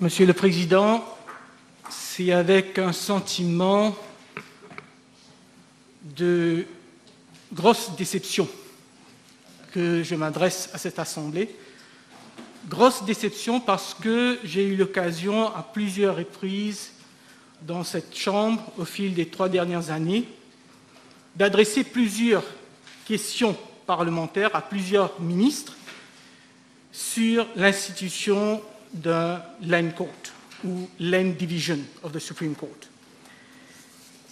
Monsieur le Président, c'est avec un sentiment de grosse déception que je m'adresse à cette Assemblée. Grosse déception parce que j'ai eu l'occasion à plusieurs reprises dans cette Chambre, au fil des 3 dernières années, d'adresser plusieurs questions parlementaires à plusieurs ministres sur l'institution d'un Land Court ou Land Division of the Supreme Court.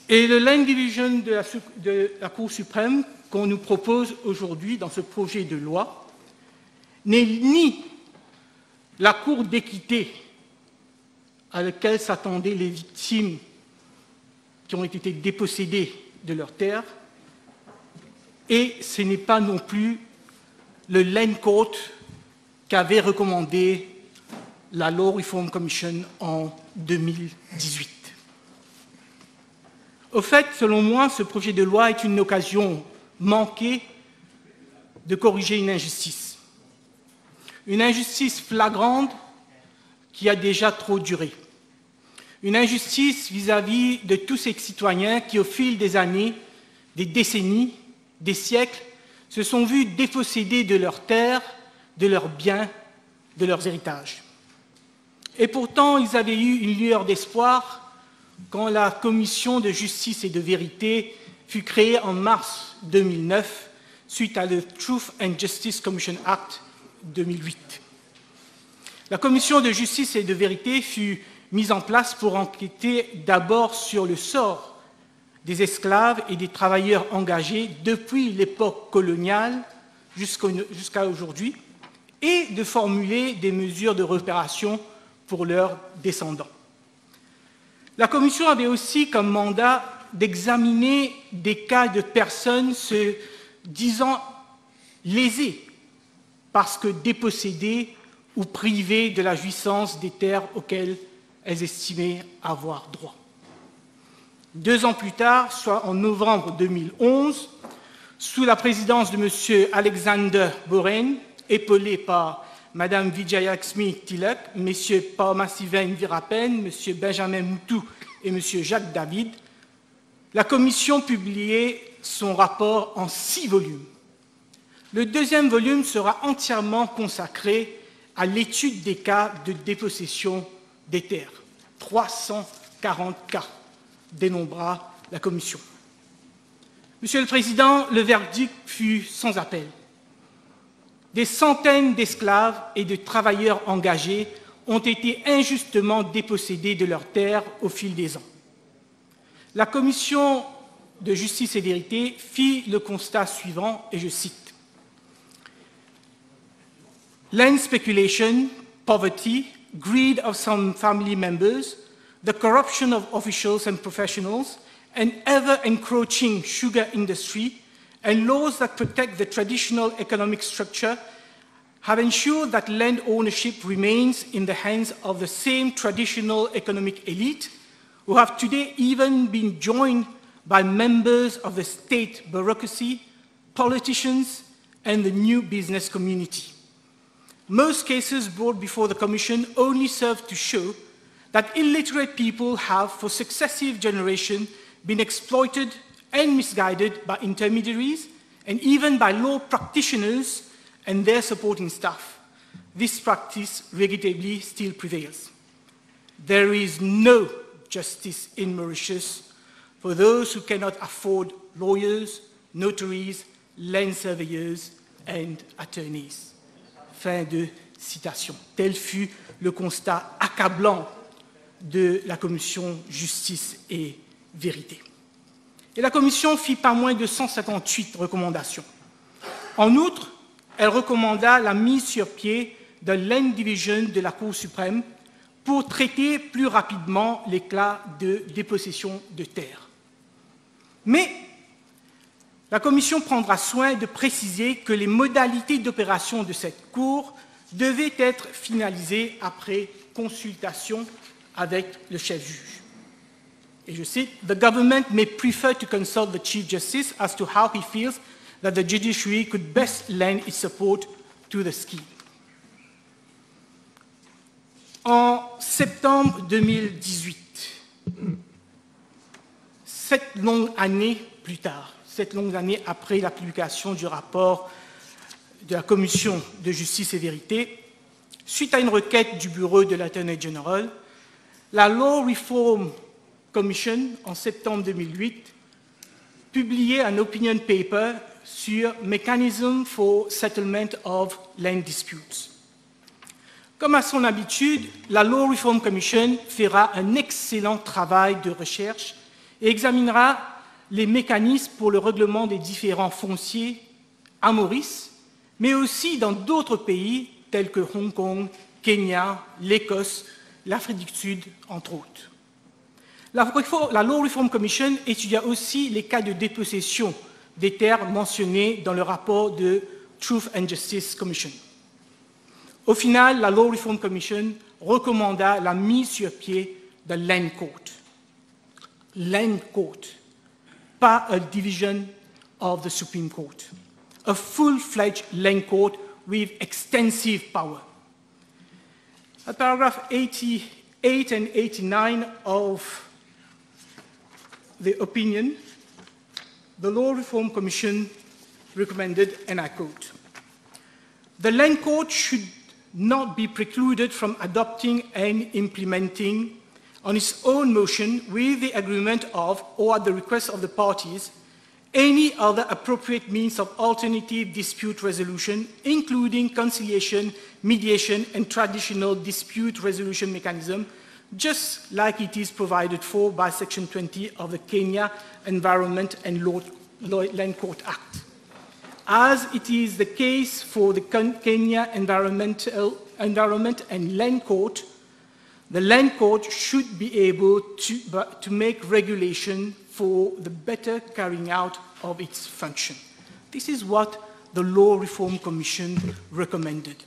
Et le Land Division de la Cour suprême qu'on nous propose aujourd'hui dans ce projet de loi n'est ni la cour d'équité à laquelle s'attendaient les victimes qui ont été dépossédées de leurs terres, et ce n'est pas non plus le Land Court qu'avait recommandé la Law Reform Commission en 2018. Au fait, selon moi, ce projet de loi est une occasion manquée de corriger une injustice. Une injustice flagrante qui a déjà trop duré. Une injustice vis-à-vis de tous ces citoyens qui, au fil des années, des décennies, des siècles, se sont vus dépossédés de leurs terres, de leurs biens, de leurs héritages. Et pourtant, ils avaient eu une lueur d'espoir quand la Commission de justice et de vérité fut créée en mars 2009 suite à le Truth and Justice Commission Act 2008. La Commission de justice et de vérité fut mise en place pour enquêter d'abord sur le sort des esclaves et des travailleurs engagés depuis l'époque coloniale jusqu'à aujourd'hui et de formuler des mesures de réparation pour leurs descendants. La Commission avait aussi comme mandat d'examiner des cas de personnes se disant lésées parce que dépossédées ou privées de la jouissance des terres auxquelles elles estimaient avoir droit. 2 ans plus tard, soit en novembre 2011, sous la présidence de M. Alexander Boren, épaulé par Mme Vijayalakshmi Tilak, M. Paramasivan Virapen, M. Benjamin Moutou et M. Jacques David, la Commission publiait son rapport en 6 volumes. Le 2e volume sera entièrement consacré à l'étude des cas de dépossession des terres. 340 cas dénombrera la Commission. Monsieur le Président, le verdict fut sans appel. Des centaines d'esclaves et de travailleurs engagés ont été injustement dépossédés de leurs terres au fil des ans. La Commission de justice et vérité fit le constat suivant, et je cite, « Land speculation, poverty, greed of some family members, the corruption of officials and professionals, an ever-encroaching sugar industry, and laws that protect the traditional economic structure have ensured that land ownership remains in the hands of the same traditional economic elite who have today even been joined by members of the state bureaucracy, politicians, and the new business community. Most cases brought before the Commission only serve to show that illiterate people have, for successive generations, been exploited and misguided by intermediaries and even by law practitioners and their supporting staff. This practice regrettably still prevails. There is no justice in Mauritius for those who cannot afford lawyers, notaries, land surveyors and attorneys. Fin de citation. Tel fut le constat accablant de la Commission Justice et Vérité. Et la Commission fit pas moins de 158 recommandations. En outre, elle recommanda la mise sur pied d'un Land Division de la Cour suprême pour traiter plus rapidement les cas de dépossession de terres. Mais la Commission prendra soin de préciser que les modalités d'opération de cette Cour devaient être finalisées après consultation avec le chef juge. Et je cite, « The government may prefer to consult the Chief Justice as to how he feels that the judiciary could best lend its support to the scheme. » En septembre 2018, 7 longues années plus tard, 7 longues années après la publication du rapport de la Commission de justice et vérité, suite à une requête du bureau de l'Attorney General, la Law Reform Commission, en septembre 2008, publiait un opinion paper sur Mechanism for Settlement of Land Disputes. Comme à son habitude, la Law Reform Commission fera un excellent travail de recherche et examinera les mécanismes pour le règlement des différends fonciers à Maurice, mais aussi dans d'autres pays tels que Hong Kong, Kenya, l'Écosse, l'Afrique du Sud, entre autres. La Law Reform Commission étudia aussi les cas de dépossession des terres mentionnés dans le rapport de Truth and Justice Commission. Au final, la Law Reform Commission recommanda la mise sur pied de Land Court. Land Court, pas a division of the Supreme Court. A full-fledged Land Court with extensive power. At paragraph 88 and 89 of the opinion, the Law Reform Commission recommended, and I quote, "The Land Court should not be precluded from adopting and implementing on its own motion with the agreement of or at the request of the parties any other appropriate means of alternative dispute resolution, including conciliation, mediation, and traditional dispute resolution mechanism, just like it is provided for by Section 20 of the Kenya Environment and Land Court Act. As it is the case for the Kenya Environment and Land Court, the Land Court should be able to make regulation for the better carrying out of its function." This is what the Law Reform Commission recommended.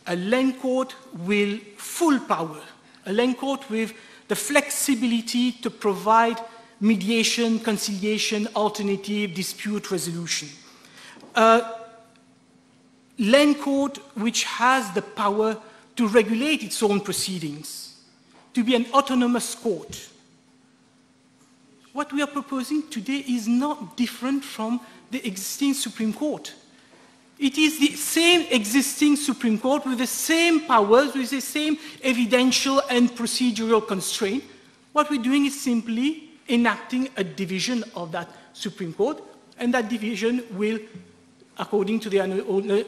A Land Court with full power, a Land Court with the flexibility to provide mediation, conciliation, alternative dispute resolution. A Land Court which has the power to regulate its own proceedings, to be an autonomous court. What we are proposing today is not different from the existing Supreme Court. It is the same existing Supreme Court with the same powers, with the same evidential and procedural constraint. What we're doing is simply enacting a division of that Supreme Court, and that division will, according to the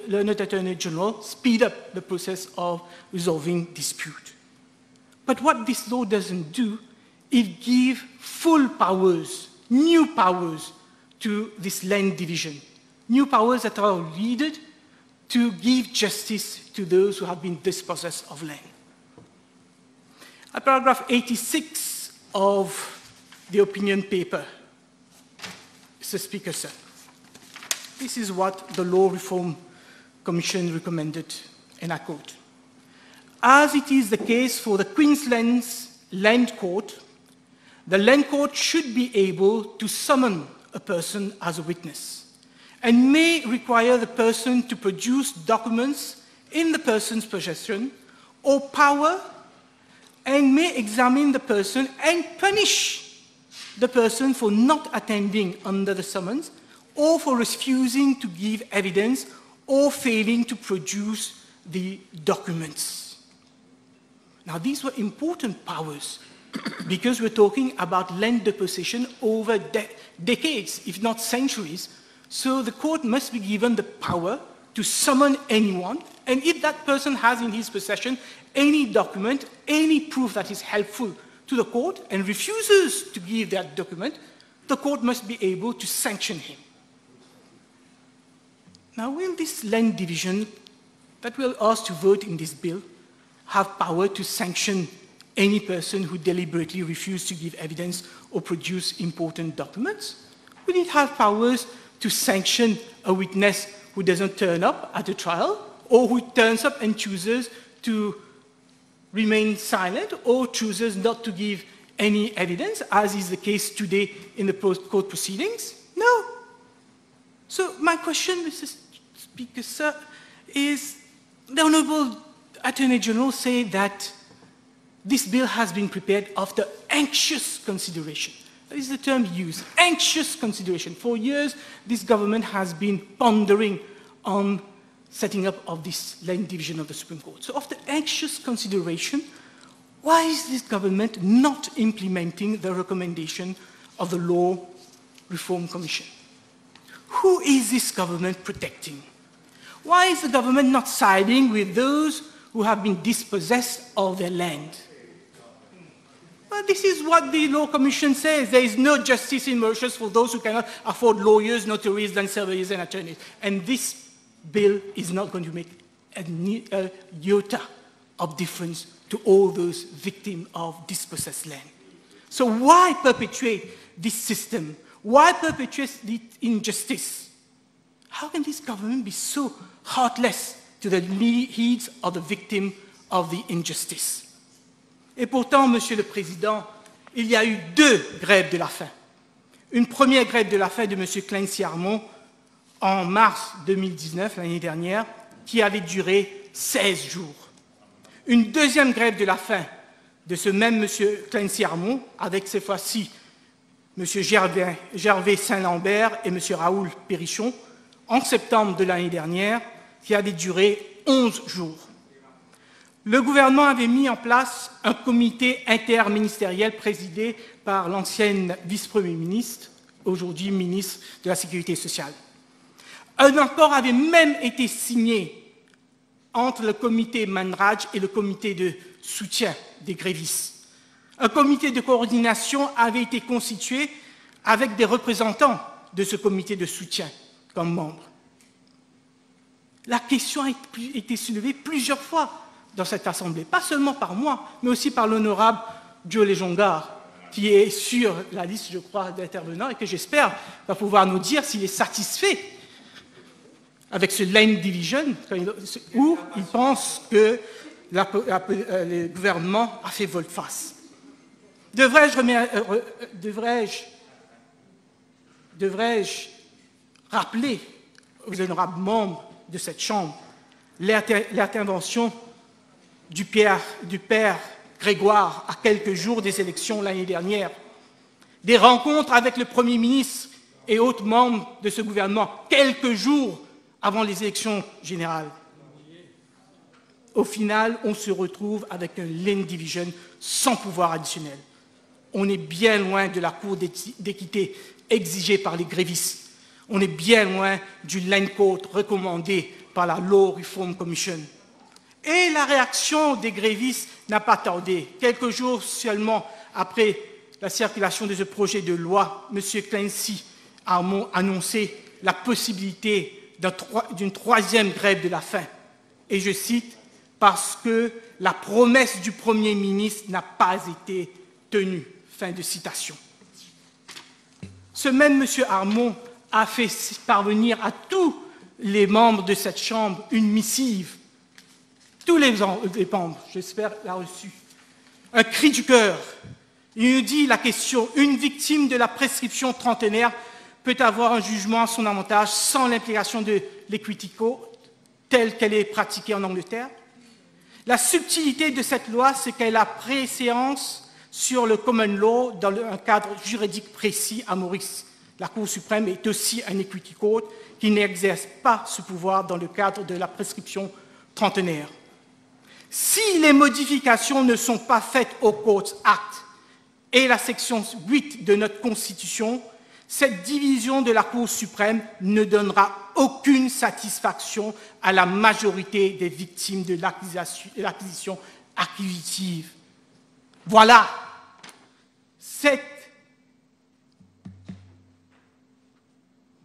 learned Attorney General, speed up the process of resolving dispute. But what this law doesn't do, it gives full powers, new powers to this land division, new powers that are needed to give justice to those who have been dispossessed of land. At paragraph 86 of the opinion paper, Mr. Speaker, sir, this is what the Law Reform Commission recommended, and I quote, "As it is the case for the Queensland's Land Court, the Land Court should be able to summon a person as a witness and may require the person to produce documents in the person's possession or power and may examine the person and punish the person for not attending under the summons or for refusing to give evidence or failing to produce the documents." Now, these were important powers because we're talking about land deposition over decades, if not centuries. So the court must be given the power to summon anyone, and if that person has in his possession any document, any proof that is helpful to the court and refuses to give that document, the court must be able to sanction him. Now, will this land division that we're asked to vote in this bill have power to sanction any person who deliberately refused to give evidence or produce important documents? Will it have powers to sanction a witness who doesn't turn up at a trial, or who turns up and chooses to remain silent or chooses not to give any evidence, as is the case today in the post-court proceedings? No. So my question, Mr. Speaker, sir, is the Honourable Attorney General say that this bill has been prepared after anxious consideration. That is the term used, anxious consideration. For years, this government has been pondering on setting up of this lane division of the Supreme Court. So after anxious consideration, why is this government not implementing the recommendation of the Law Reform Commission? Who is this government protecting? Why is the government not siding with those who have been dispossessed of their land? Well, this is what the Law Commission says. There is no justice in Mauritius for those who cannot afford lawyers, notaries, and surveyors and attorneys. And this bill is not going to make a iota of difference to all those victims of dispossessed land. So why perpetuate this system? Why perpetuate the injustice? How can this government be so heartless to the needs of the victim of the injustice? Et pourtant, Monsieur le Président, il y a eu 2 grèves de la faim. Une première grève de la faim de M. Clancy Armon en mars 2019, l'année dernière, qui avait duré 16 jours. Une deuxième grève de la faim de ce même M. Clancy Armon, avec cette fois-ci M. Gervais Saint-Lambert et M. Raoul Périchon, en septembre de l'année dernière, qui avait duré 11 jours. Le gouvernement avait mis en place un comité interministériel présidé par l'ancienne vice-premier ministre, aujourd'hui ministre de la Sécurité sociale. Un accord avait même été signé entre le comité Manraj et le comité de soutien des grévistes. Un comité de coordination avait été constitué avec des représentants de ce comité de soutien comme membres. La question a été soulevée plusieurs fois dans cette Assemblée, pas seulement par moi, mais aussi par l'honorable Joe Lejongar, qui est sur la liste, je crois, d'intervenants et que j'espère va pouvoir nous dire s'il est satisfait avec ce lane division ou il pense que le gouvernement a fait volte-face. Devrais-je rappeler aux honorables membres de cette Chambre l'intervention du père Grégoire à quelques jours des élections l'année dernière, des rencontres avec le Premier ministre et autres membres de ce gouvernement quelques jours avant les élections générales. Au final, on se retrouve avec un lane division sans pouvoir additionnel. On est bien loin de la cour d'équité exigée par les grévistes. On est bien loin du lane court recommandé par la Law Reform Commission. Et la réaction des grévistes n'a pas tardé. Quelques jours seulement après la circulation de ce projet de loi, M. Clancy a annoncé la possibilité d'une 3e grève de la faim. Et je cite, « parce que la promesse du Premier ministre n'a pas été tenue ». Fin de citation. Ce même M. Armon a fait parvenir à tous les membres de cette Chambre une missive. Tous les membres, j'espère, l'a reçu. Un cri du cœur. Il nous dit la question, une victime de la prescription trentenaire peut avoir un jugement à son avantage sans l'implication de l'equity court telle qu'elle est pratiquée en Angleterre. La subtilité de cette loi, c'est qu'elle a préséance sur le common law dans un cadre juridique précis à Maurice. La Cour suprême est aussi un equity court qui n'exerce pas ce pouvoir dans le cadre de la prescription trentenaire. Si les modifications ne sont pas faites au Courts Act et la section 8 de notre Constitution, cette division de la Cour suprême ne donnera aucune satisfaction à la majorité des victimes de l'acquisition acquisitive. Voilà, cette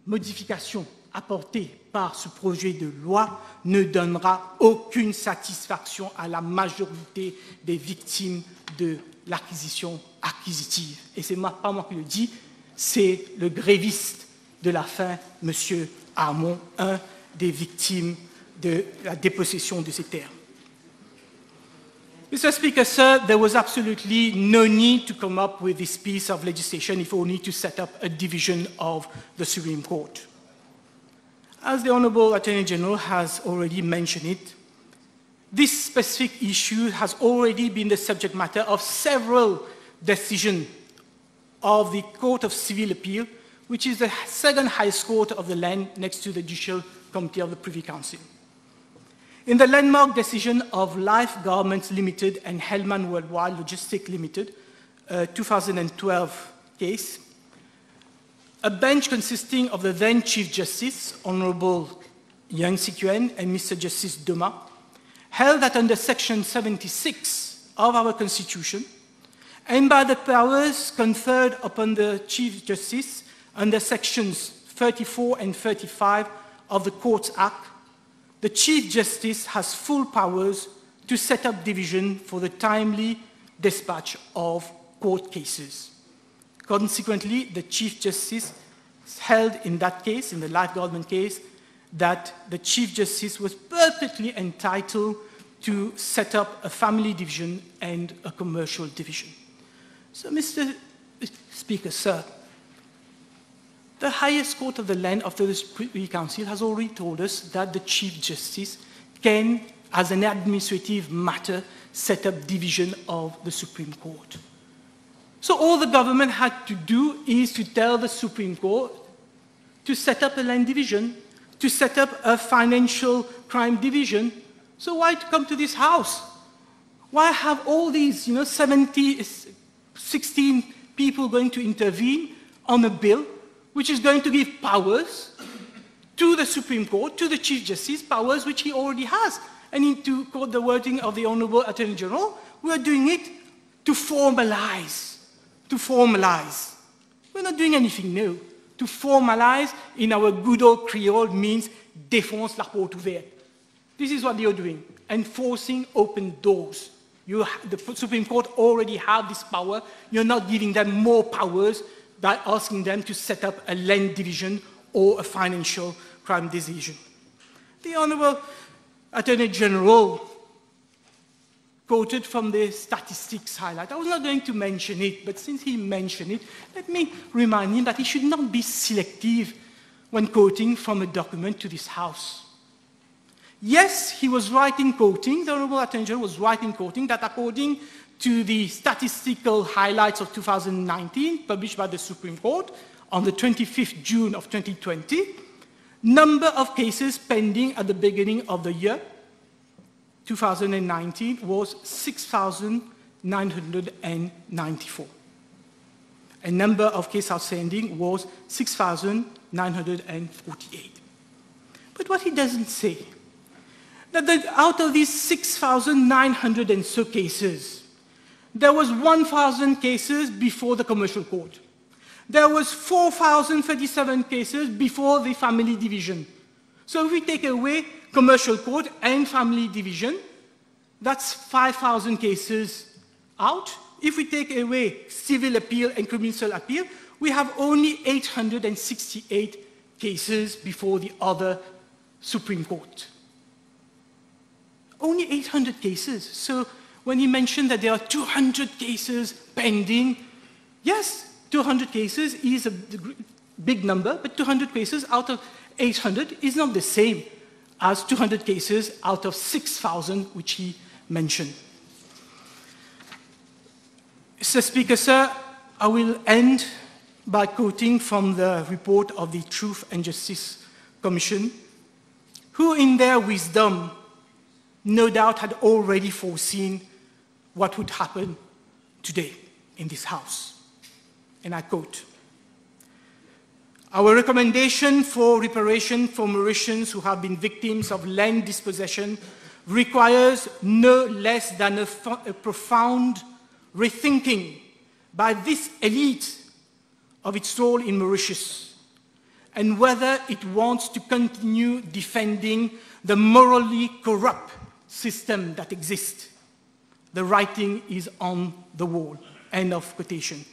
modification apportée par ce projet de loi ne donnera aucune satisfaction à la majorité des victimes de l'acquisition acquisitive. Et ce n'est pas moi qui le dis, c'est le gréviste de la faim, M. Armon, un des victimes de la dépossession de ces terres. Mr. Speaker, sir, there was absolutely no need to come up with this piece of legislation if only to set up a division of the Supreme Court. As the Honourable Attorney General has already mentioned it, This specific issue has already been the subject matter of several decisions of the Court of Civil Appeal, which is the second highest court of the land next to the Judicial Committee of the Privy Council. In the landmark decision of Life Garments Limited and Hellman Worldwide Logistics Limited, 2012 case, a bench consisting of the then Chief Justice, Honorable Yang Sikyuen and Mr. Justice Doma, held that under Section 76 of our Constitution, and by the powers conferred upon the Chief Justice under Sections 34 and 35 of the Courts Act, the Chief Justice has full powers to set up division for the timely dispatch of court cases. Consequently, the Chief Justice held in that case, in the Life Garment case, that the Chief Justice was perfectly entitled to set up a family division and a commercial division. So, Mr. Speaker, sir, the highest court of the land after the Privy Council has already told us that the Chief Justice can, as an administrative matter, set up division of the Supreme Court. So all the government had to do is to tell the Supreme Court to set up a land division, to set up a financial crime division. So why to come to this house? Why have all these, 16 people going to intervene on a bill which is going to give powers to the Supreme Court, to the Chief Justice, powers which he already has? And to quote the wording of the Honorable Attorney General, we are doing it to formalize. To formalize. We're not doing anything new. To formalize, in our good old Creole, means défonce la porte ouverte. This is what they are doing, enforcing open doors. The Supreme Court already have this power. You're not giving them more powers by asking them to set up a land division or a financial crime division. The Honorable Attorney General quoted from the statistics highlight. I was not going to mention it, but since he mentioned it, let me remind him that he should not be selective when quoting from a document to this House. Yes, he was right in quoting, the Honorable Attorney General was right in quoting that according to the statistical highlights of 2019, published by the Supreme Court on the 25th June of 2020, number of cases pending at the beginning of the year 2019 was 6,994. And number of cases outstanding was 6,948. But what he doesn't say, that out of these 6,900 and so cases, there was 1,000 cases before the commercial court. There was 4,037 cases before the family division. So if we take away commercial court and family division, that's 5,000 cases out. If we take away civil appeal and criminal appeal, we have only 868 cases before the other Supreme Court. Only 800 cases. So when he mentioned that there are 200 cases pending, yes, 200 cases is a big number, but 200 cases out of 800 is not the same as 200 cases out of 6,000, which he mentioned. Mr. Speaker, sir, I will end by quoting from the report of the Truth and Justice Commission, who in their wisdom no doubt had already foreseen what would happen today in this House. And I quote, "Our recommendation for reparation for Mauritians who have been victims of land dispossession requires no less than a profound rethinking by this elite of its role in Mauritius and whether it wants to continue defending the morally corrupt system that exists. The writing is on the wall." End of quotation.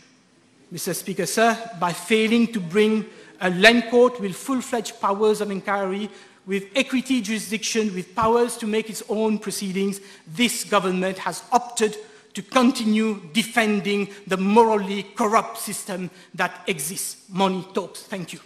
Mr. Speaker, sir, by failing to bring a land court with full-fledged powers of inquiry, with equity jurisdiction, with powers to make its own proceedings, this government has opted to continue defending the morally corrupt system that exists. Money talks. Thank you.